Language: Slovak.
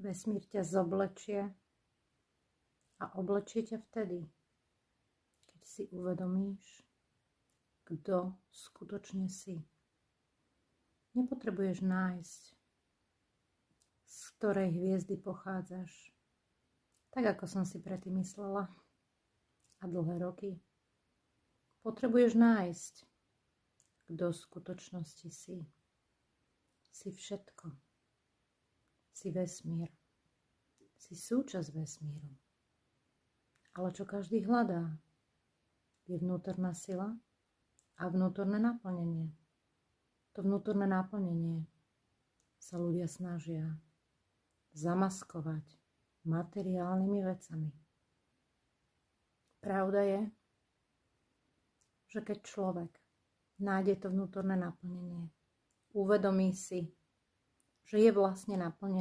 Vesmír ťa zoblečie a oblečie ťa vtedy, keď si uvedomíš, kto skutočne si. Nepotrebuješ nájsť, z ktorej hviezdy pochádzaš, tak ako som si predtým myslela a dlhé roky. Potrebuješ nájsť, kto v skutočnosti si. Si všetko. Si vesmír. Si súčasť vesmíru. Ale čo každý hľadá, je vnútorná sila a vnútorné naplnenie. To vnútorné naplnenie sa ľudia snažia zamaskovať materiálnymi vecami. Pravda je, že keď človek nájde to vnútorné naplnenie, uvedomí si, že je vlastne naplnený